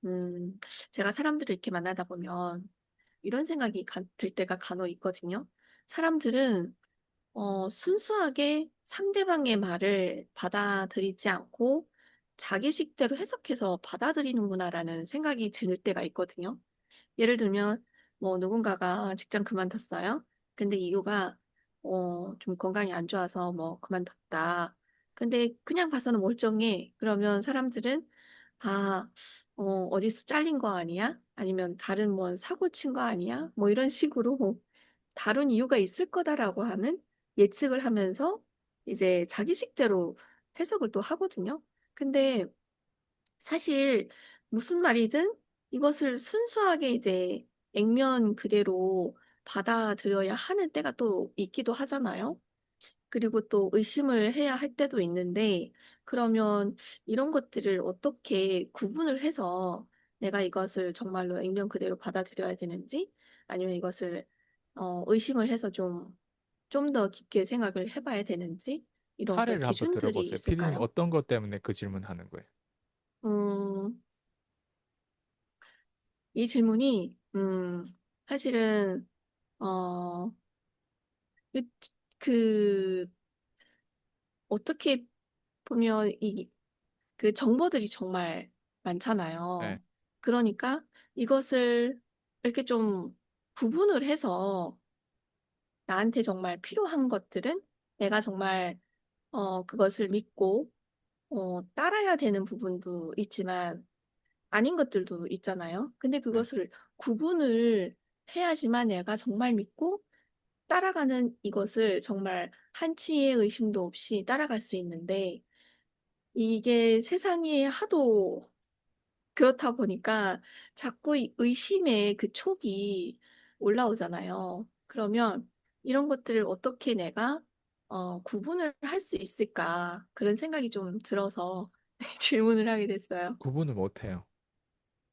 음, 제가 사람들을 이렇게 만나다 보면 이런 생각이 들 때가 간혹 있거든요. 사람들은 순수하게 상대방의 말을 받아들이지 않고 자기식대로 해석해서 받아들이는구나라는 생각이 들 때가 있거든요. 예를 들면 뭐 누군가가 직장 그만뒀어요. 근데 이유가 좀 건강이 안 좋아서 뭐 그만뒀다. 근데 그냥 봐서는 멀쩡해. 그러면 사람들은 '아 어디서 잘린 거 아니야? 아니면 다른 뭐 사고 친 거 아니야?' 뭐 이런 식으로 '다른 이유가 있을 거다.'라고 하는 예측을 하면서 이제 자기식대로 해석을 또 하거든요. 근데 사실 무슨 말이든 이것을 순수하게 이제 액면 그대로 받아들여야 하는 때가 또 있기도 하잖아요. 그리고 또 의심을 해야 할 때도 있는데 그러면 이런 것들을 어떻게 구분을 해서 내가 이것을 정말로 액면 그대로 받아들여야 되는지 아니면 이것을 의심을 해서 좀 더 깊게 생각을 해 봐야 되는지 이런 어떤 사례를 한번 기준들이 들어보세요. 피디님 있을까요? 어떤 것 때문에 그 질문하는 거예요? 음. 이 질문이 사실은 어 그 그 어떻게 보면 이 그 정보들이 정말 네. 많잖아요. 그러니까 이것을 이렇게 좀 구분을 해서 나한테 정말 필요한 것들은 내가 정말 그것을 믿고 따라야 되는 부분도 있지만 아닌 것들도 있잖아요. 근데 네. 그것을 구분을 해야지만 내가 정말 믿고 따라가는 이것을 정말 한치의 의심도 없이 따라갈 수 있는데 이게 세상이 하도 그렇다 보니까 자꾸 이 의심의 그 촉이 올라오잖아요. 그러면 이런 것들을 어떻게 내가 구분을 할 수 있을까 그런 생각이 좀 들어서 네 질문을 하게 됐어요. 구분을 못 해요.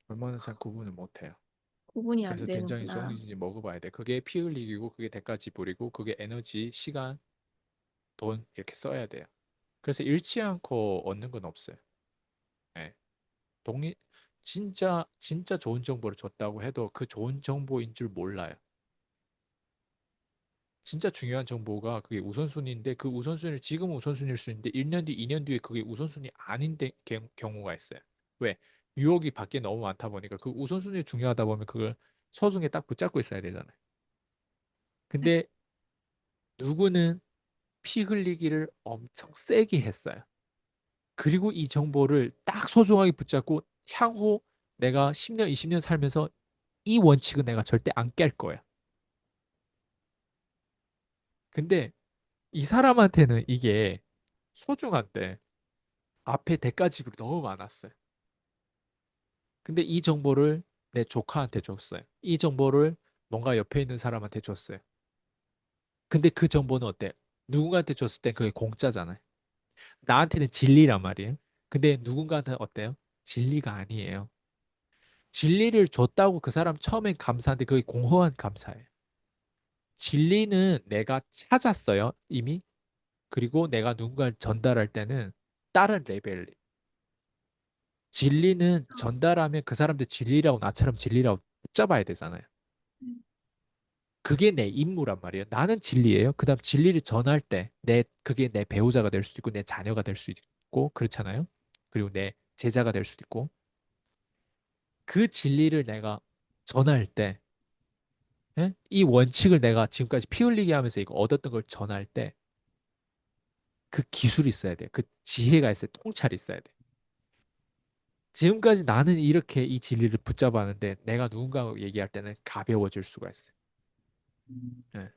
얼마나 잘 구분을 못 해요. 구분이 안 그래서 굉장히 되는구나. 정신이 먹어봐야 돼. 그게 피 흘리기고 그게 대가 지불이고 그게 에너지, 시간, 돈 이렇게 써야 돼요. 그래서 잃지 않고 얻는 건 없어요. 예. 동의 진짜 좋은 정보를 줬다고 해도 그 좋은 정보인 줄 몰라요. 진짜 중요한 정보가 그게 우선순위인데 그 우선순위를 지금 우선순위일 수 있는데 1년 뒤, 2년 뒤에 그게 우선순위 아닌 경우가 있어요. 왜? 유혹이 밖에 너무 많다 보니까 그 우선순위 중요하다 보면 그걸 소중히 딱 붙잡고 있어야 되잖아요. 네. 근데 누구는 피 흘리기를 엄청 세게 했어요. 그리고 이 정보를 딱 소중하게 붙잡고 향후 내가 10년, 20년 살면서 이 원칙은 내가 절대 안 깰 거야. 근데 이 사람한테는 이게 소중한데 앞에 대가 지불이 너무 많았어요. 근데 이 정보를 내 조카한테 줬어요. 이 정보를 뭔가 옆에 있는 사람한테 줬어요. 근데 그 정보는 어때? 누군가한테 줬을 땐 그게 공짜잖아요. 나한테는 진리란 말이에요. 근데 누군가한테는 어때요? 진리가 아니에요. 진리를 줬다고 그 사람 처음엔 감사한데 그게 공허한 감사예요. 진리는 내가 찾았어요, 이미. 그리고 내가 누군가를 전달할 때는 다른 레벨. 진리는 전달하면 그 사람들 진리라고 나처럼 진리라고 붙잡아야 되잖아요. 음. 그게 내 임무란 말이에요. 나는 진리예요. 그다음 진리를 전할 때 그게 내 배우자가 될 수도 있고 내 자녀가 될 수도 있고 그렇잖아요. 그리고 내 제자가 될 수도 있고 그 진리를 내가 전할 때 예? 이 원칙을 내가 지금까지 피 흘리게 하면서 이거 얻었던 걸 전할 때 그 기술이 있어야 돼. 그 지혜가 있어야 돼. 통찰이 있어야 돼. 지금까지 나는 이렇게 이 진리를 붙잡았는데 내가 누군가하고 얘기할 때는 가벼워질 수가 있어요. 예.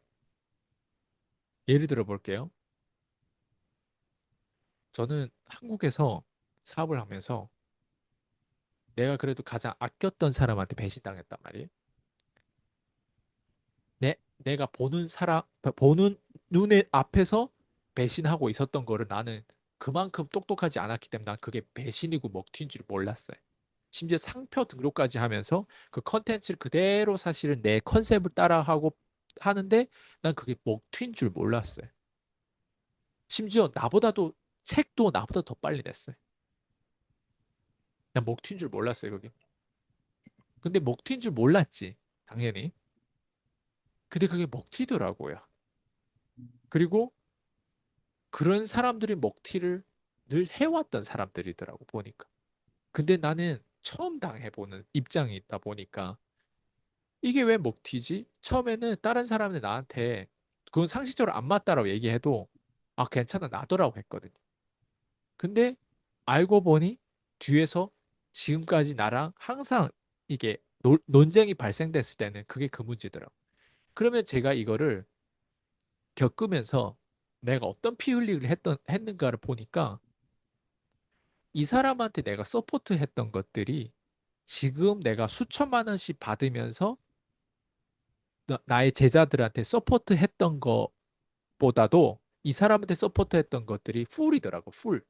예를 들어 볼게요. 저는 한국에서 사업을 하면서 내가 그래도 가장 아꼈던 사람한테 배신당했단 말이에요. 내가 보는 눈의 앞에서 배신하고 있었던 거를 나는 그만큼 똑똑하지 않았기 때문에 난 그게 배신이고 먹튀인 줄 몰랐어요. 심지어 상표 등록까지 하면서 그 컨텐츠를 그대로 사실은 내 컨셉을 따라하고 하는데 난 그게 먹튀인 줄 몰랐어요. 심지어 책도 나보다 더 빨리 냈어요. 난 먹튀인 줄 몰랐어요, 그게. 근데 먹튀인 줄 몰랐지. 당연히. 근데 그게 먹튀더라고요. 그리고 그런 사람들이 먹튀를 늘 해왔던 사람들이더라고, 보니까. 근데 나는 처음 당해보는 입장이 있다 보니까 이게 왜 먹튀지? 처음에는 다른 사람들 나한테 그건 상식적으로 안 맞다라고 얘기해도 아, 괜찮아, 나더라고 했거든. 근데 알고 보니 뒤에서 지금까지 나랑 항상 이게 논쟁이 발생됐을 때는 그게 그 문제더라고. 그러면 제가 이거를 겪으면서 내가 어떤 피 흘리기를 했는가를 보니까 이 사람한테 내가 서포트 했던 것들이 지금 내가 수천만 원씩 받으면서 나의 제자들한테 서포트 했던 것보다도 이 사람한테 서포트 했던 것들이 풀이더라고, 풀.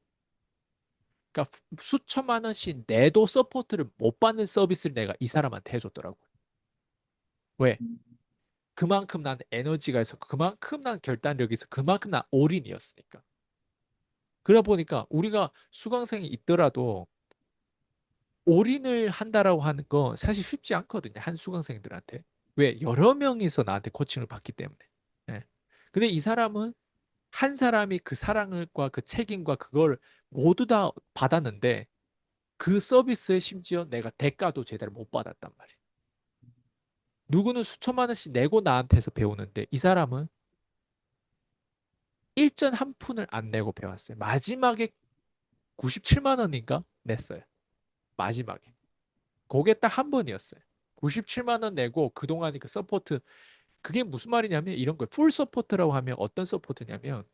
그러니까 수천만 원씩 내도 서포트를 못 받는 서비스를 내가 이 사람한테 해줬더라고. 왜? 그만큼 난 에너지가 있어. 그만큼 난 결단력이 있어. 그만큼 난 올인이었으니까. 그러다 보니까 우리가 수강생이 있더라도 올인을 한다라고 하는 건 사실 쉽지 않거든요. 한 수강생들한테. 왜? 여러 명이서 나한테 코칭을 받기 때문에. 예. 근데 이 사람은 한 사람이 그 사랑과 그 책임과 그걸 모두 다 받았는데 그 서비스에 심지어 내가 대가도 제대로 못 받았단 말이에요. 누구는 수천만 원씩 내고 나한테서 배우는데 이 사람은 일전 한 푼을 안 내고 배웠어요. 마지막에 97만 원인가 냈어요. 마지막에. 그게 딱 한 번이었어요. 97만 원 내고 그동안 그 서포트 그게 무슨 말이냐면 이런 거예요. 풀 서포트라고 하면 어떤 서포트냐면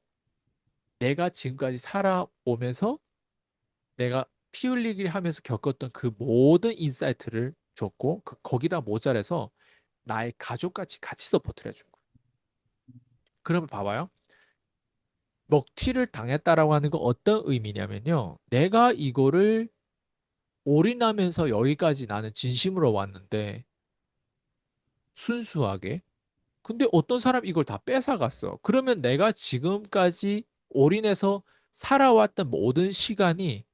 내가 지금까지 살아오면서 내가 피 흘리기 하면서 겪었던 그 모든 인사이트를 줬고 거기다 모자라서 나의 가족같이 같이 서포트를 해준 거예요. 그러면 봐봐요. 먹튀를 당했다라고 하는 건 어떤 의미냐면요. 내가 이거를 올인하면서 여기까지 나는 진심으로 왔는데 순수하게. 근데 어떤 사람 이걸 다 뺏어갔어. 그러면 내가 지금까지 올인해서 살아왔던 모든 시간이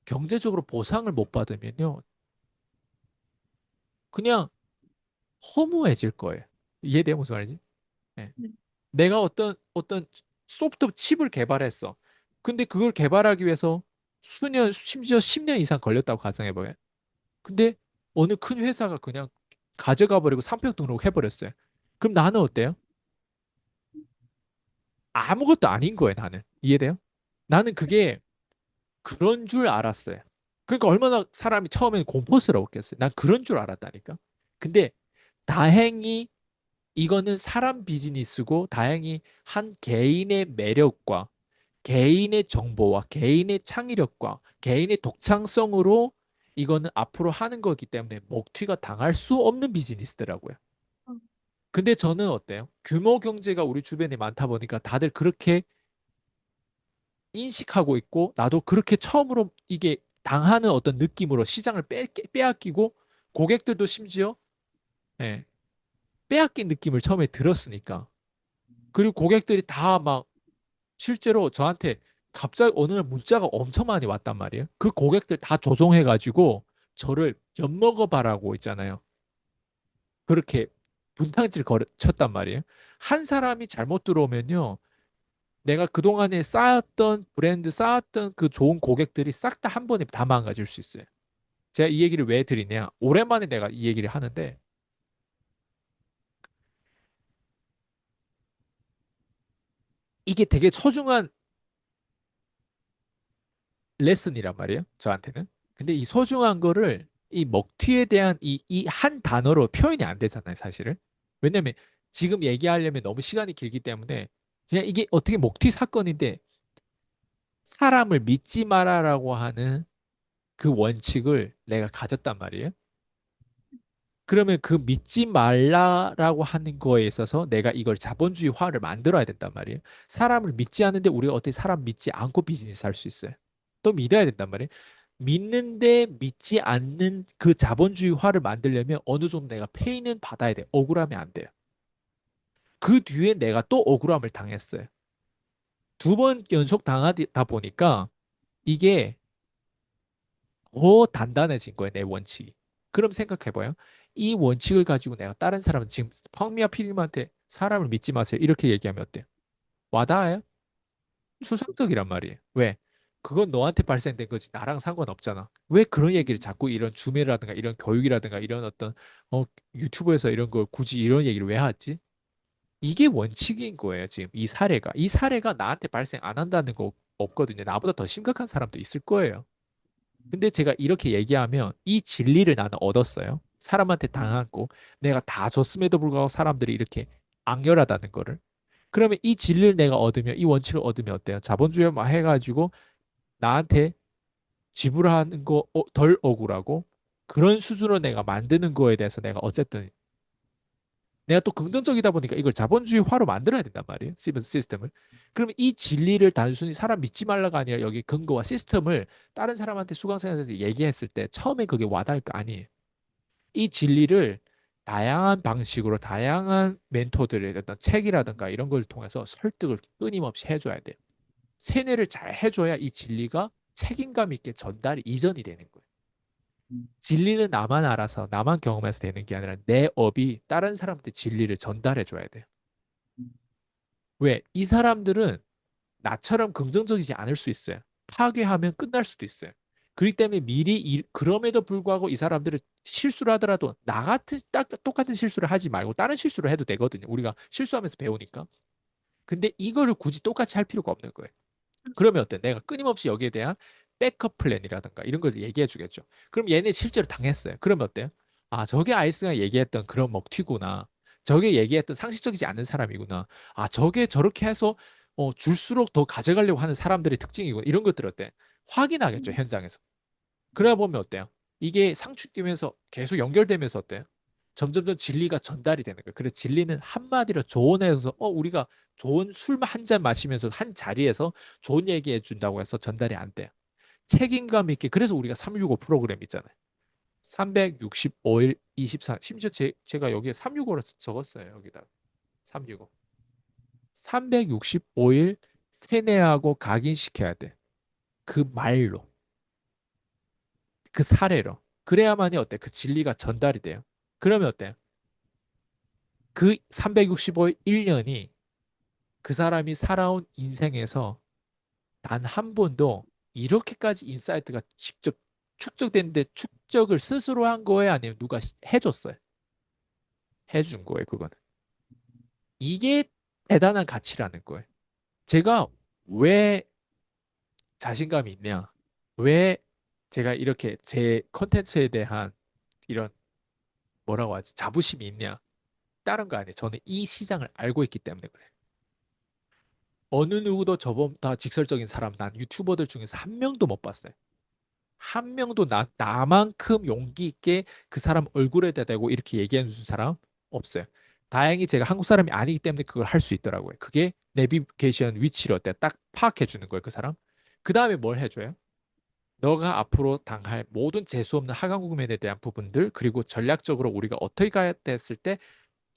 경제적으로 보상을 못 받으면요. 그냥 허무해질 거예요. 이해돼요? 무슨 말인지? 예. 네. 내가 어떤 소프트 칩을 개발했어. 근데 그걸 개발하기 위해서 수년, 심지어 10년 이상 걸렸다고 가정해봐요. 근데 어느 큰 회사가 그냥 가져가 버리고 상표 등록해버렸어요. 그럼 나는 어때요? 아무것도 아닌 거예요, 나는. 이해돼요? 나는 그게 그런 줄 알았어요. 그러니까 얼마나 사람이 처음에는 공포스러웠겠어요. 난 그런 줄 알았다니까. 근데 다행히 이거는 사람 비즈니스고 다행히 한 개인의 매력과 개인의 정보와 개인의 창의력과 개인의 독창성으로 이거는 앞으로 하는 거기 때문에 먹튀가 당할 수 없는 비즈니스더라고요. 어, 근데 저는 어때요? 규모 경제가 우리 주변에 많다 보니까 다들 그렇게 인식하고 있고 나도 그렇게 처음으로 이게 당하는 어떤 느낌으로 시장을 빼앗기고 고객들도 심지어 예, 빼앗긴 느낌을 처음에 들었으니까 그리고 고객들이 다 막 실제로 저한테 갑자기 어느 날 문자가 엄청 많이 왔단 말이에요. 그 고객들 다 조종해가지고 저를 엿먹어봐라고 있잖아요. 그렇게 분탕질 쳤단 말이에요. 한 사람이 잘못 들어오면요. 내가 그동안에 쌓았던 브랜드, 쌓았던 그 좋은 고객들이 싹 다 한 번에 다 망가질 수 있어요. 제가 이 얘기를 왜 드리냐? 오랜만에 내가 이 얘기를 하는데 이게 되게 소중한 레슨이란 말이에요. 저한테는. 근데 이 소중한 거를 이 먹튀에 대한 이 한 단어로 표현이 안 되잖아요, 사실은. 왜냐면 지금 얘기하려면 너무 시간이 길기 때문에 그냥 이게 어떻게 먹튀 사건인데 사람을 믿지 마라라고 하는 그 원칙을 내가 가졌단 말이에요. 그러면 그 믿지 말라라고 하는 거에 있어서 내가 이걸 자본주의화를 만들어야 된단 말이에요. 사람을 믿지 않는데 우리가 어떻게 사람 믿지 않고 비즈니스 할 수 있어요? 또 믿어야 된단 말이에요. 믿는데 믿지 않는 그 자본주의화를 만들려면 어느 정도 내가 페이는 받아야 돼. 억울하면 안 돼요. 그 뒤에 내가 또 억울함을 당했어요. 두 번 연속 당하다 보니까 이게 더 단단해진 거예요, 내 원칙이. 그럼 생각해봐요. 이 원칙을 가지고 내가 다른 사람은 지금 펑미와 피디님한테 사람을 믿지 마세요. 이렇게 얘기하면 어때요? 와닿아요? 추상적이란 말이에요. 왜? 그건 너한테 발생된 거지. 나랑 상관없잖아. 왜 그런 얘기를 자꾸 이런 주매라든가 이런 교육이라든가 이런 어떤 어, 유튜브에서 이런 걸 굳이 이런 얘기를 왜 하지? 이게 원칙인 거예요, 지금 이 사례가. 이 사례가 나한테 발생 안 한다는 거 없거든요. 나보다 더 심각한 사람도 있을 거예요. 근데 제가 이렇게 얘기하면 이 진리를 나는 얻었어요. 사람한테 당하고 내가 다 줬음에도 불구하고 사람들이 이렇게 악렬하다는 거를. 그러면 이 진리를 내가 얻으면 이 원칙을 얻으면 어때요? 자본주의만 해가지고 나한테 지불하는 거 덜 억울하고 그런 수준으로 내가 만드는 거에 대해서 내가 어쨌든 내가 또 긍정적이다 보니까 이걸 자본주의화로 만들어야 된단 말이에요. 시스템을. 그러면 이 진리를 단순히 사람 믿지 말라가 아니라 여기 근거와 시스템을 다른 사람한테 수강생한테 얘기했을 때 처음에 그게 와닿을 거 아니에요. 이 진리를 다양한 방식으로 다양한 멘토들의 어떤 책이라든가 이런 걸 통해서 설득을 끊임없이 해줘야 돼요. 세뇌를 잘 해줘야 이 진리가 책임감 있게 전달이 이전이 되는 거예요. 진리는 나만 알아서 나만 경험해서 되는 게 아니라 내 업이 다른 사람한테 진리를 전달해 줘야 돼요. 왜? 이 사람들은 나처럼 긍정적이지 않을 수 있어요. 파괴하면 끝날 수도 있어요. 그렇기 때문에 미리 그럼에도 불구하고 이 사람들은 실수를 하더라도 나 같은 딱 똑같은 실수를 하지 말고 다른 실수를 해도 되거든요. 우리가 실수하면서 배우니까. 근데 이거를 굳이 똑같이 할 필요가 없는 거예요. 그러면 어때? 내가 끊임없이 여기에 대한 백업 플랜이라든가 이런 걸 얘기해 주겠죠. 그럼 얘네 실제로 당했어요. 그러면 어때요? 아, 저게 아이스가 얘기했던 그런 먹튀구나. 저게 얘기했던 상식적이지 않은 사람이구나. 아, 저게 저렇게 해서 줄수록 더 가져가려고 하는 사람들의 특징이구나. 이런 것들 어때? 확인하겠죠, 현장에서. 그래 보면 어때요? 이게 상충되면서 계속 연결되면서 어때요? 점점점 진리가 전달이 되는 거예요. 그래서 진리는 한마디로 조언해서 우리가 좋은 술 한 잔 마시면서 한 자리에서 좋은 얘기해 준다고 해서 전달이 안 돼요. 책임감 있게 그래서 우리가 365 프로그램 있잖아요. 365일 24 심지어 제가 여기에 365로 적었어요. 여기다 365. 365일 세뇌하고 각인시켜야 돼. 그 말로. 그 사례로. 그래야만이 어때? 그 진리가 전달이 돼요. 그러면 어때요? 그 365일 1년이 그 사람이 살아온 인생에서 단 한 번도 이렇게까지 인사이트가 직접 축적됐는데 축적을 스스로 한 거예요? 아니면 누가 해줬어요? 해준 거예요, 그거는. 이게 대단한 가치라는 거예요. 제가 왜 자신감이 있냐? 왜 제가 이렇게 제 컨텐츠에 대한 이런 뭐라고 하지? 자부심이 있냐? 다른 거 아니에요. 저는 이 시장을 알고 있기 때문에 그래요. 어느 누구도 저보다 직설적인 사람, 난 유튜버들 중에서 한 명도 못 봤어요. 한 명도 나만큼 용기 있게 그 사람 얼굴에 대고 이렇게 얘기해 준 사람 없어요. 다행히 제가 한국 사람이 아니기 때문에 그걸 할 수 있더라고요. 그게 내비게이션 위치를 어때 딱 파악해 주는 거예요, 그 사람. 그 다음에 뭘 해줘요? 너가 앞으로 당할 모든 재수 없는 하강 국면에 대한 부분들 그리고 전략적으로 우리가 어떻게 가야 됐을 때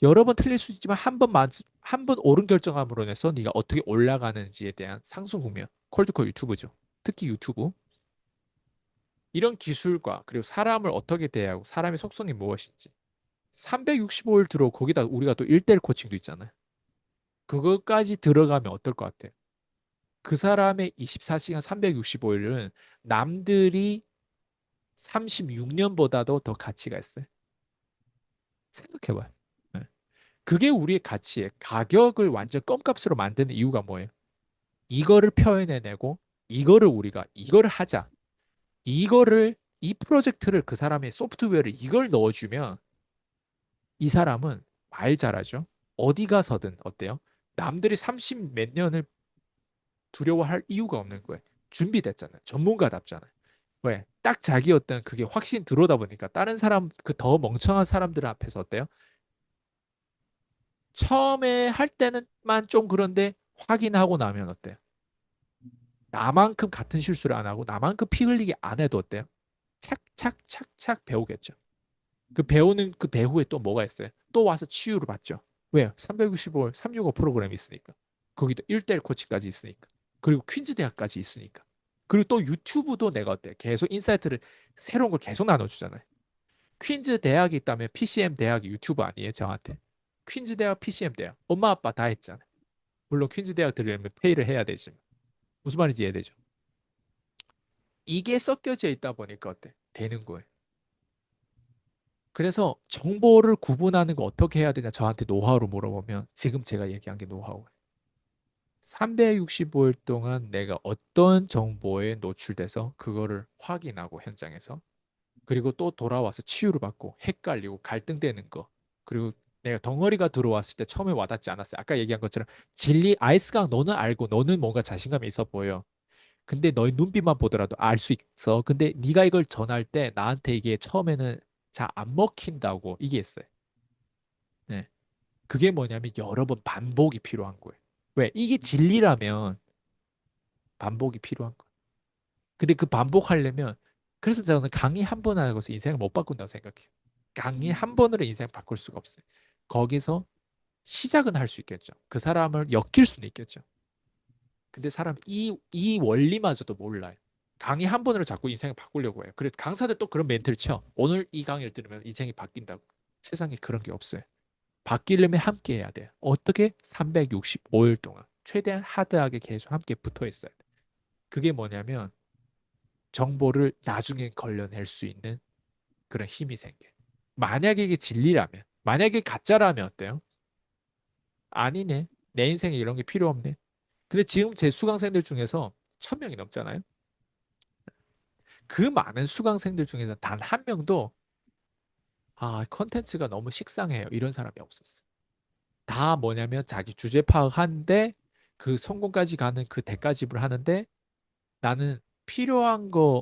여러 번 틀릴 수 있지만 한 번 옳은 결정함으로 인해서 네가 어떻게 올라가는지에 대한 상승 국면. 콜드콜 유튜브죠. 특히 유튜브. 이런 기술과 그리고 사람을 어떻게 대하고 사람의 속성이 무엇인지. 365일 들어 거기다 우리가 또 1대1 코칭도 있잖아요. 그것까지 들어가면 어떨 것 같아요? 그 사람의 24시간 365일은 남들이 36년보다도 더 가치가 있어요. 생각해봐요. 네. 그게 우리의 가치예요. 가격을 완전 껌값으로 만드는 이유가 뭐예요? 이거를 표현해내고 이거를 하자. 이 프로젝트를 그 사람의 소프트웨어를 이걸 넣어주면 이 사람은 말 잘하죠. 어디 가서든 어때요? 남들이 30 몇 년을 두려워할 이유가 없는 거예요. 준비됐잖아요. 전문가답잖아요. 왜? 딱 자기 어떤 그게 확신 들어오다 보니까 다른 사람, 그 더 멍청한 사람들 앞에서 어때요? 처음에 할 때는만 좀 그런데 확인하고 나면 어때요? 나만큼 같은 실수를 안 하고 나만큼 피 흘리게 안 해도 어때요? 착착착착 배우겠죠. 그 배우는 그 배후에 또 뭐가 있어요? 또 와서 치유를 받죠. 왜요? 365일 365 프로그램이 있으니까. 거기도 1대1 코치까지 있으니까. 그리고 퀸즈 대학까지 있으니까. 그리고 또 유튜브도 내가 어때? 계속 인사이트를 새로운 걸 계속 나눠주잖아요. 퀸즈 대학이 있다면 PCM 대학이 유튜브 아니에요, 저한테. 퀸즈 대학, PCM 대학. 엄마 아빠 다 했잖아요. 물론 퀸즈 대학 들으려면 페이를 해야 되지만. 무슨 말인지 이해되죠? 이게 섞여져 있다 보니까 어때? 되는 거예요. 그래서 정보를 구분하는 거 어떻게 해야 되냐 저한테 노하우로 물어보면 지금 제가 얘기한 게 노하우예요. 365일 동안 내가 어떤 정보에 노출돼서 그거를 확인하고 현장에서 그리고 또 돌아와서 치유를 받고 헷갈리고 갈등되는 거 그리고 내가 덩어리가 들어왔을 때 처음에 와닿지 않았어요. 아까 얘기한 것처럼 진리 아이스강 너는 알고 너는 뭔가 자신감이 있어 보여. 근데 너의 눈빛만 보더라도 알 수 있어. 근데 네가 이걸 전할 때 나한테 이게 처음에는 잘 안 먹힌다고 이게 있어요. 네. 그게 뭐냐면 여러 번 반복이 필요한 거예요. 왜? 이게 진리라면 반복이 필요한 거예요. 근데 그 반복하려면 그래서 저는 강의 한 번 하고서 인생을 못 바꾼다고 생각해요. 강의 한 번으로 인생 바꿀 수가 없어요. 거기서 시작은 할 수 있겠죠. 그 사람을 엮일 수는 있겠죠. 근데 사람 이 원리마저도 몰라요. 강의 한 번으로 자꾸 인생을 바꾸려고 해요. 그래서 강사들 또 그런 멘트를 쳐. 오늘 이 강의를 들으면 인생이 바뀐다고. 세상에 그런 게 없어요. 바뀌려면 함께 해야 돼요. 어떻게? 365일 동안. 최대한 하드하게 계속 함께 붙어 있어야 돼. 그게 뭐냐면 정보를 나중에 걸려낼 수 있는 그런 힘이 생겨요. 만약에 이게 진리라면, 만약에 가짜라면 어때요? 아니네. 내 인생에 이런 게 필요 없네. 근데 지금 제 수강생들 중에서 1000명이 넘잖아요. 그 많은 수강생들 중에서 단 한 명도 컨텐츠가 너무 식상해요. 이런 사람이 없었어요. 다 뭐냐면 자기 주제 파악하는데 그 성공까지 가는 그 대가집을 하는데 나는 필요한 거를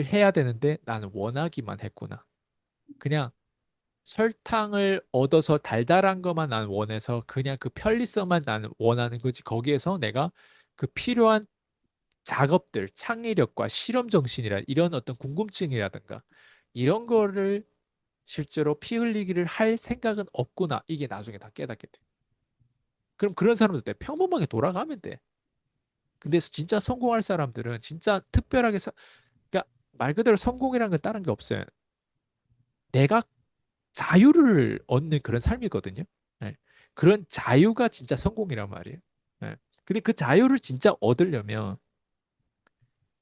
해야 되는데 나는 원하기만 했구나. 그냥 설탕을 얻어서 달달한 것만 나는 원해서 그냥 그 편리성만 나는 원하는 거지. 거기에서 내가 그 필요한 작업들, 창의력과 실험 정신이라 이런 어떤 궁금증이라든가 이런 거를 실제로 피 흘리기를 할 생각은 없구나. 이게 나중에 다 깨닫게 돼. 그럼 그런 사람들 때 평범하게 돌아가면 돼. 근데 진짜 성공할 사람들은 진짜 특별하게 그러니까 말 그대로 성공이라는 건 다른 게 없어요. 내가 자유를 얻는 그런 삶이거든요. 네. 그런 자유가 진짜 성공이란 말이에요. 네. 근데 그 자유를 진짜 얻으려면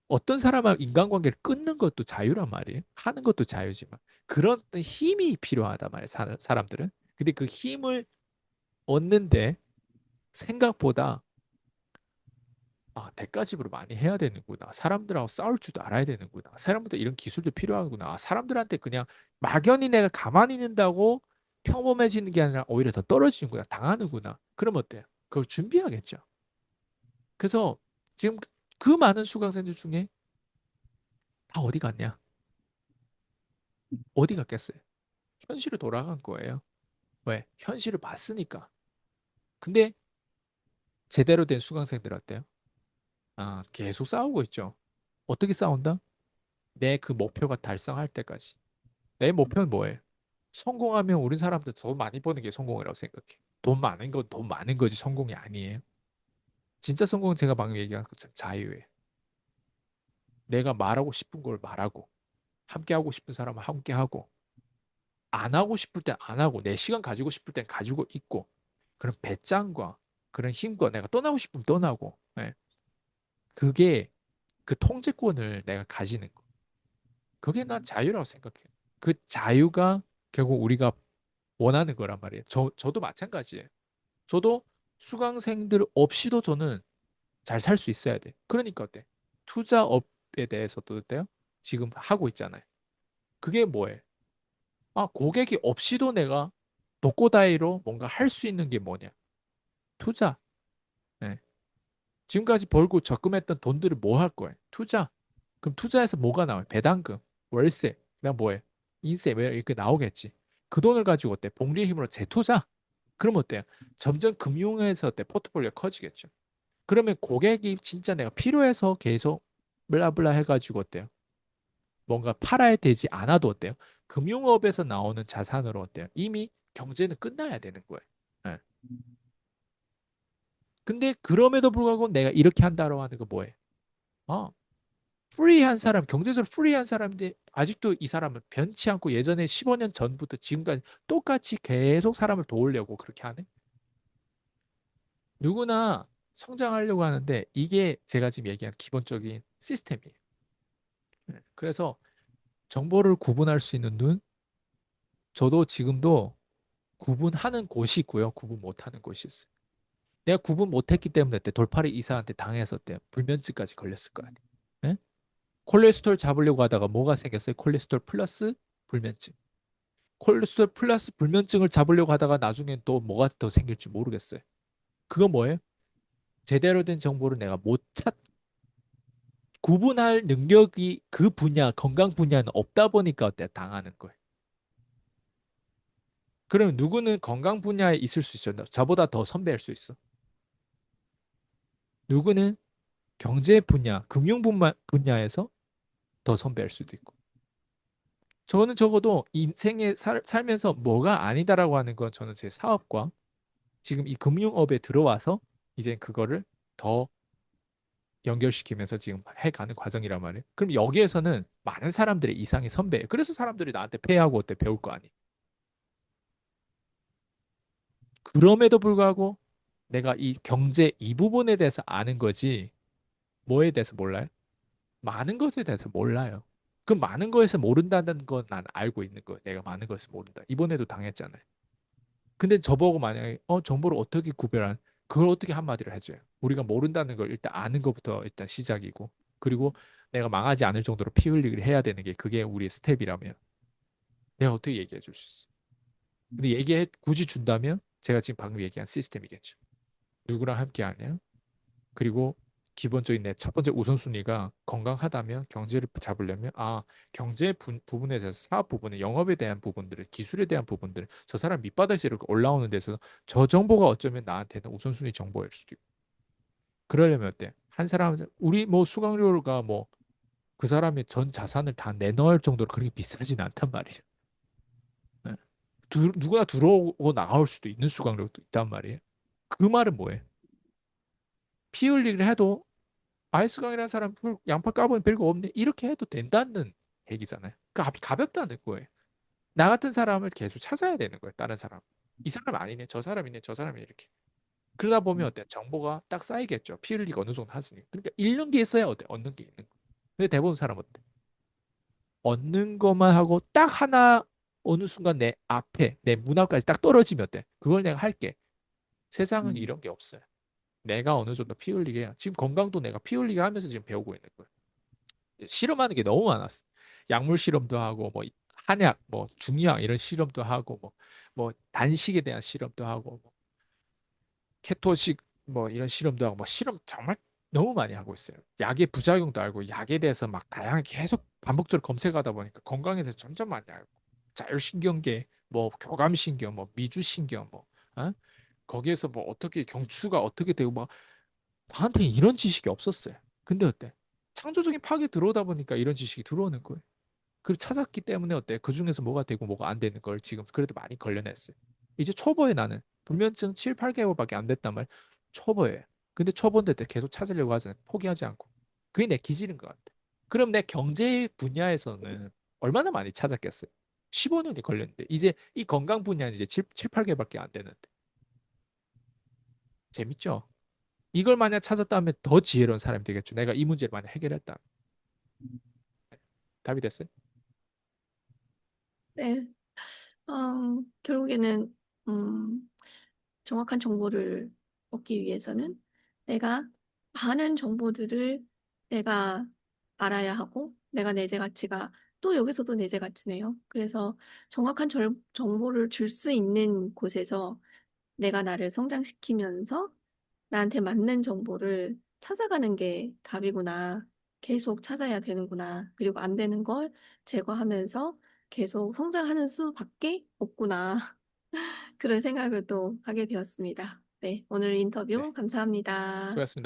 어떤 사람하고 인간관계를 끊는 것도 자유란 말이에요. 하는 것도 자유지만 그런 어떤 힘이 필요하단 말이에요. 사람들은. 근데 그 힘을 얻는데 생각보다 대가집으로 많이 해야 되는구나. 사람들하고 싸울 줄도 알아야 되는구나. 사람들도 이런 기술도 필요하구나. 사람들한테 그냥 막연히 내가 가만히 있는다고 평범해지는 게 아니라 오히려 더 떨어지는구나. 당하는구나. 그럼 어때요? 그걸 준비하겠죠. 그래서 지금 그 많은 수강생들 중에 다 어디 갔냐? 어디 갔겠어요? 현실로 돌아간 거예요. 왜? 현실을 봤으니까. 근데 제대로 된 수강생들 어때요? 계속 싸우고 있죠. 어떻게 싸운다? 내 그 목표가 달성할 때까지. 내 목표는 뭐예요? 성공하면 우리 사람들 돈 많이 버는 게 성공이라고 생각해. 돈 많은 건 돈 많은 거지 성공이 아니에요. 진짜 성공은 제가 방금 얘기한 것처럼 자유예요. 내가 말하고 싶은 걸 말하고 함께 하고 싶은 사람은 함께 하고 안 하고 싶을 땐 안 하고 내 시간 가지고 싶을 땐 가지고 있고 그런 배짱과 그런 힘과 내가 떠나고 싶으면 떠나고 그게 그 통제권을 내가 가지는 거. 그게 난 자유라고 생각해. 그 자유가 결국 우리가 원하는 거란 말이에요. 저도 마찬가지예요. 저도 수강생들 없이도 저는 잘 살 수 있어야 돼. 그러니까 어때? 투자업에 대해서도 어때요? 지금 하고 있잖아요. 그게 뭐예요? 고객이 없이도 내가 독고다이로 뭔가 할 수 있는 게 뭐냐? 투자. 네. 지금까지 벌고 적금했던 돈들을 뭐 할 거예요? 투자. 그럼 투자해서 뭐가 나와요? 배당금, 월세, 그다음 뭐예요? 인세, 뭐 이렇게 나오겠지. 그 돈을 가지고 어때? 복리의 힘으로 재투자. 그럼 어때요? 점점 금융에서 어때? 포트폴리오 커지겠죠. 그러면 고객이 진짜 내가 필요해서 계속 블라블라 해가지고 어때요? 뭔가 팔아야 되지 않아도 어때요? 금융업에서 나오는 자산으로 어때요? 이미 경제는 끝나야 되는 거예요. 예. 근데 그럼에도 불구하고 내가 이렇게 한다고 하는 거 뭐예요? 어, 프리한 사람, 경제적으로 프리한 사람인데 아직도 이 사람은 변치 않고 예전에 15년 전부터 지금까지 똑같이 계속 사람을 도우려고 그렇게 하네. 누구나 성장하려고 하는데 이게 제가 지금 얘기한 기본적인 시스템이에요. 네. 그래서 정보를 구분할 수 있는 눈, 저도 지금도 구분하는 곳이 있고요. 구분 못하는 곳이 있어요. 내가 구분 못했기 때문에 그때 돌팔이 이사한테 당해서 때 불면증까지 걸렸을 거 아니에요. 네? 콜레스테롤 잡으려고 하다가 뭐가 생겼어요? 콜레스테롤 플러스 불면증. 콜레스테롤 플러스 불면증을 잡으려고 하다가 나중엔 또 뭐가 더 생길지 모르겠어요. 그건 뭐예요? 제대로 된 정보를 내가 못 구분할 능력이 그 분야, 건강 분야는 없다 보니까 어때? 당하는 거예요. 그러면 누구는 건강 분야에 있을 수 있어. 저보다 더 선배일 수 있어. 누구는 경제 분야, 금융 분야에서 더 선배일 수도 있고. 저는 적어도 인생에 살면서 뭐가 아니다라고 하는 건 저는 제 사업과 지금 이 금융업에 들어와서 이제 그거를 더 연결시키면서 지금 해가는 과정이란 말이에요. 그럼 여기에서는 많은 사람들의 이상의 선배예요. 그래서 사람들이 나한테 페이하고 어때 배울 거 아니에요. 그럼에도 불구하고 내가 이 경제 이 부분에 대해서 아는 거지 뭐에 대해서 몰라요? 많은 것에 대해서 몰라요. 그 많은 거에서 모른다는 건 난 알고 있는 거예요. 내가 많은 것을 모른다. 이번에도 당했잖아요. 근데 저보고 만약에 정보를 어떻게 구별한 그걸 어떻게 한마디로 해줘요. 우리가 모른다는 걸 일단 아는 것부터 일단 시작이고 그리고 내가 망하지 않을 정도로 피 흘리기를 해야 되는 게 그게 우리의 스텝이라면 내가 어떻게 얘기해 줄 수 있어. 근데 얘기해 굳이 준다면 제가 지금 방금 얘기한 시스템이겠죠. 누구랑 함께 하냐? 그리고 기본적인 내 첫 번째 우선순위가 건강하다면 경제를 잡으려면 경제 부분에 대해서 사업 부분에 영업에 대한 부분들을 기술에 대한 부분들을 저 사람 밑바닥에서 이렇게 올라오는 데서 저 정보가 어쩌면 나한테는 우선순위 정보일 수도 있고 그러려면 어때? 한 사람 우리 뭐 수강료가 뭐 그 사람의 전 자산을 다 내놓을 정도로 그렇게 비싸진 않단 말이에요. 네. 누구나 들어오고 나올 수도 있는 수강료도 있단 말이에요. 그 말은 뭐예요? 피 흘리기를 해도 아이스강이라는 사람 양파 까보면 별거 없네. 이렇게 해도 된다는 얘기잖아요. 그러니까 가볍다는 거예요. 나 같은 사람을 계속 찾아야 되는 거예요. 다른 사람. 이 사람 아니네. 저 사람이네. 저 사람이 이렇게. 그러다 보면 어때? 정보가 딱 쌓이겠죠. 피 흘리기 어느 정도 하으니 그러니까 잃는 게 있어야 어때? 얻는 게 있는 거. 근데 대부분 사람 어때? 얻는 것만 하고 딱 하나 어느 순간 내 앞에 내 문 앞까지 딱 떨어지면 어때? 그걸 내가 할게. 세상은 이런 게 없어요. 내가 어느 정도 피 흘리게 해야. 지금 건강도 내가 피 흘리게 하면서 지금 배우고 있는 거예요. 실험하는 게 너무 많았어. 약물 실험도 하고 뭐 한약, 뭐 중의학 이런 실험도 하고 뭐 단식에 대한 실험도 하고 뭐 케토식 뭐 이런 실험도 하고 뭐 실험 정말 너무 많이 하고 있어요. 약의 부작용도 알고 약에 대해서 막 다양하게 계속 반복적으로 검색하다 보니까 건강에 대해서 점점 많이 알고 자율신경계, 뭐 교감신경, 뭐 미주신경, 뭐 거기에서 뭐 어떻게 경추가 어떻게 되고 막 나한테 이런 지식이 없었어요. 근데 어때? 창조적인 파괴 들어오다 보니까 이런 지식이 들어오는 거예요. 그걸 찾았기 때문에 어때? 그 중에서 뭐가 되고 뭐가 안 되는 걸 지금 그래도 많이 걸려냈어요. 이제 초보에 나는 불면증 7, 8개월밖에 안 됐단 말. 초보에. 근데 초보인데 계속 찾으려고 하잖아요. 포기하지 않고. 그게 내 기질인 것 같아. 그럼 내 경제 분야에서는 얼마나 많이 찾았겠어요? 15년이 걸렸는데 이제 이 건강 분야는 이제 7, 8개월밖에 안 되는데. 재밌죠? 이걸 만약 찾았다면 더 지혜로운 사람이 되겠죠. 내가 이 문제를 만약 해결했다. 답이 됐어요? 네. 결국에는 음, 정확한 정보를 얻기 위해서는 내가 많은 정보들을 내가 알아야 하고 내가 내재 가치가 또 여기서도 내재 가치네요. 그래서 정확한 정보를 줄 수 있는 곳에서 내가 나를 성장시키면서 나한테 맞는 정보를 찾아가는 게 답이구나. 계속 찾아야 되는구나. 그리고 안 되는 걸 제거하면서 계속 성장하는 수밖에 없구나. 그런 생각을 또 하게 되었습니다. 네, 오늘 네, 인터뷰 감사합니다. 수고하셨습니다.